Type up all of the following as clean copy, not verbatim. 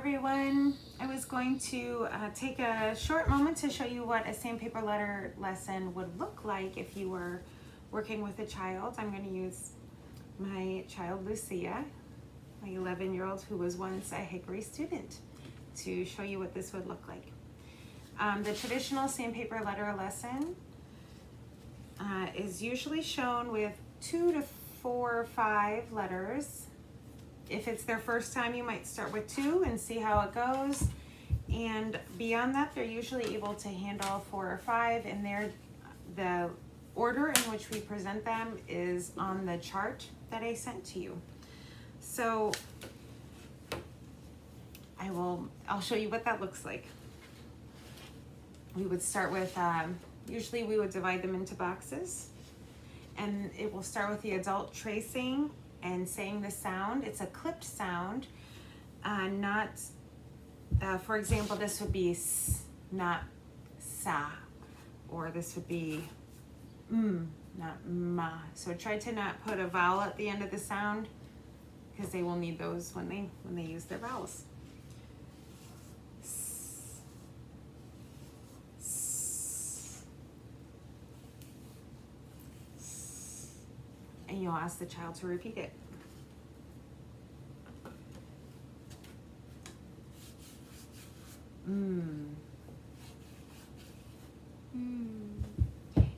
everyone. I was going to take a short moment to show you what a sandpaper letter lesson would look like if you were working with a child. I'm going to use my child Lucia, my 11-year-old who was once a Hickory student, to show you what this would look like. The traditional sandpaper letter lesson is usually shown with 2 to 4 or 5 letters. If it's their first time, you might start with 2 and see how it goes. And beyond that, they're usually able to handle 4 or 5, and the order in which we present them is on the chart that I sent to you. So I'll show you what that looks like. We would start with, usually we would divide them into boxes, and it will start with the adult tracing and saying the sound. It's a clipped sound, for example, this would be s, not sa, or this would be not ma. So try to not put a vowel at the end of the sound, because they will need those when they use their vowels. And you'll ask the child to repeat it.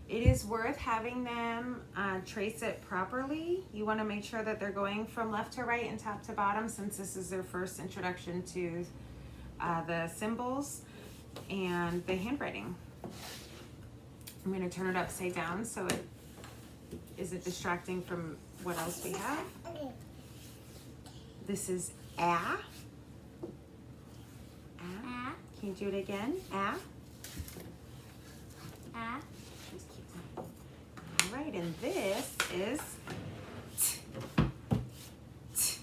It is worth having them trace it properly. You want to make sure that they're going from left to right and top to bottom, since this is their first introduction to the symbols and the handwriting. I'm going to turn it upside down so it isn't distracting from what else we have. This is a. Can you do it again? A. All right, and this is t. T.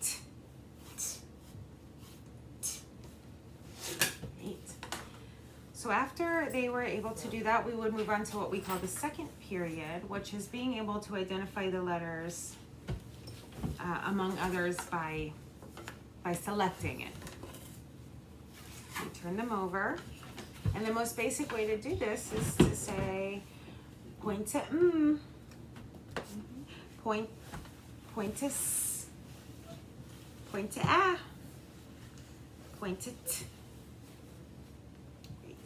T. T. Great. So after they were able to do that, we would move on to what we call the second period, which is being able to identify the letters, among others, by selecting it. We turn them over, and the most basic way to do this is to say, point to point to s, point to a, point to t. Great.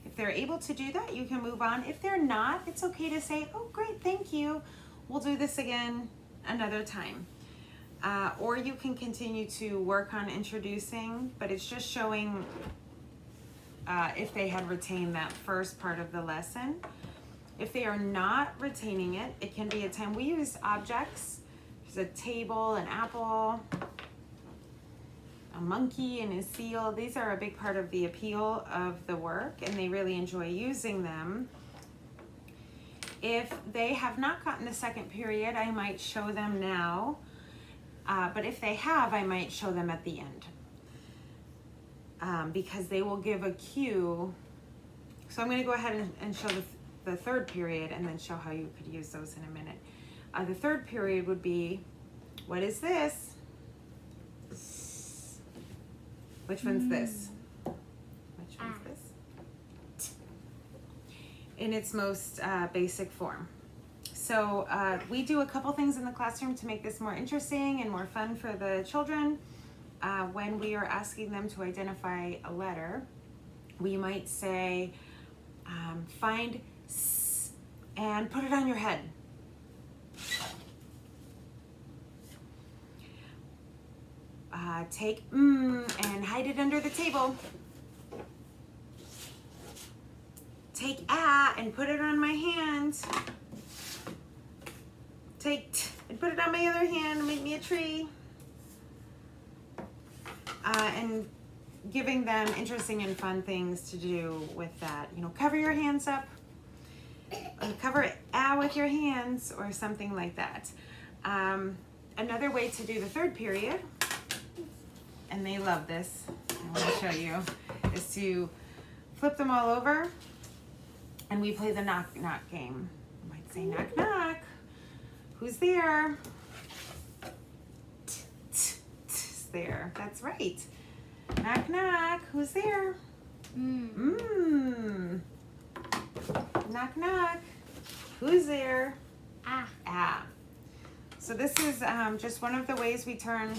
If they're able to do that, you can move on. If they're not, it's okay to say, oh great, thank you. We'll do this again another time. Or you can continue to work on introducing, but it's just showing if they had retained that first part of the lesson. If they are not retaining it, it can be a time. We use objects. There's a table, an apple, a monkey, and a seal. These are a big part of the appeal of the work, and they really enjoy using them. If they have not gotten the second period, I might show them now. But if they have, I might show them at the end. Because they will give a cue. So I'm going to go ahead and show the third period, and then show how you could use those in a minute. The third period would be, what is this? Which one's this? Which one's this? In its most basic form. So we do a couple things in the classroom to make this more interesting and more fun for the children. When we are asking them to identify a letter, we might say, find S and put it on your head. Take and hide it under the table. Take A and put it on my hand. Take T and put it on my other hand and make me a tree. And giving them interesting and fun things to do with that. You know, cover your hands up, cover A with your hands, or something like that. Another way to do the third period, and they love this, I want to show you, is to flip them all over, and we play the knock knock game. You might say knock knock, who's there? there. That's right. Knock, knock. Who's there? Knock, knock. Who's there? Ah. So this is just one of the ways we turn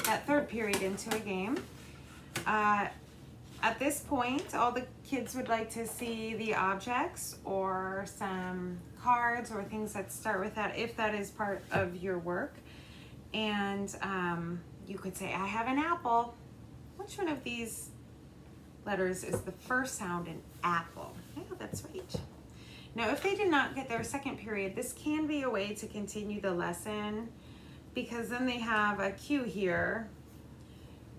that third period into a game. At this point, all the kids would like to see the objects or some cards or things that start with that, if that is part of your work. And you could say, I have an apple. Which one of these letters is the first sound in apple? Yeah, that's right. Now, if they did not get their second period, this can be a way to continue the lesson, because then they have a cue here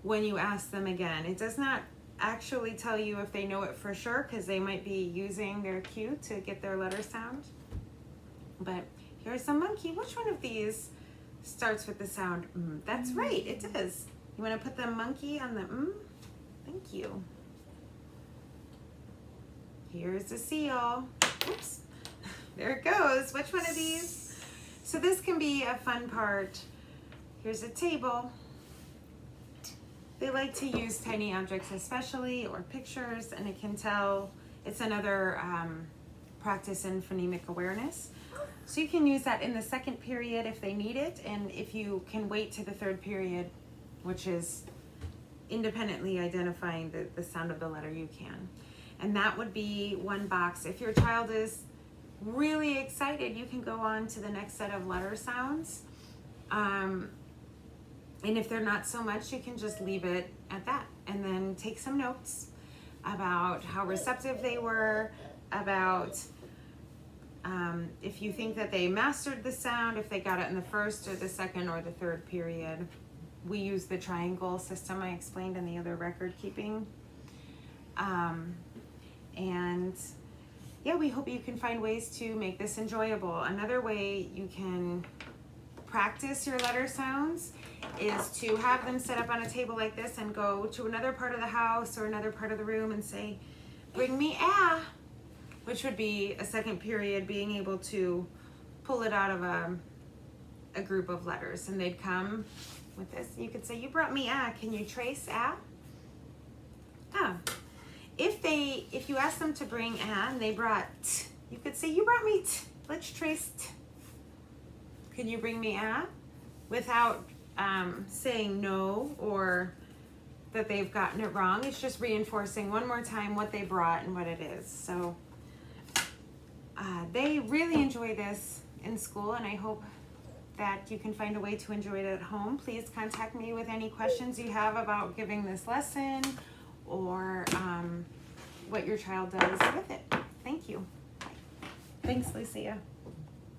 when you ask them again. It does not actually tell you if they know it for sure, because they might be using their cue to get their letter sound. But here's a monkey. Which one of these starts with the sound That's right, it does. You want to put the monkey on the Thank you. Here's the seal. Oops. There it goes. Which one of these? So this can be a fun part. Here's a table. They like to use tiny objects especially, or pictures, and it can tell. It's another practice in phonemic awareness. So you can use that in the second period if they need it, and if you can wait to the third period, which is independently identifying the sound of the letter, you can. And that would be one box. If your child is really excited, you can go on to the next set of letter sounds. And if they're not so much, you can just leave it at that, and then take some notes about how receptive they were, about if you think that they mastered the sound, if they got it in the first or the second or the third period. We use the triangle system I explained in the other record keeping. And yeah, we hope you can find ways to make this enjoyable. Another way you can practice your letter sounds is to have them set up on a table like this and go to another part of the house or another part of the room and say, bring me ah, which would be a second period, being able to pull it out of a group of letters. And they'd come with this. You could say, you brought me ah, can you trace ah? Ah. If you ask them to bring ah and they brought t, you could say, you brought me t, let's trace t. Can you bring me ah? Without saying no or that they've gotten it wrong. It's just reinforcing one more time what they brought and what it is. So they really enjoy this in school, and I hope that you can find a way to enjoy it at home. Please contact me with any questions you have about giving this lesson or what your child does with it. Thank you. Thanks, Lucia.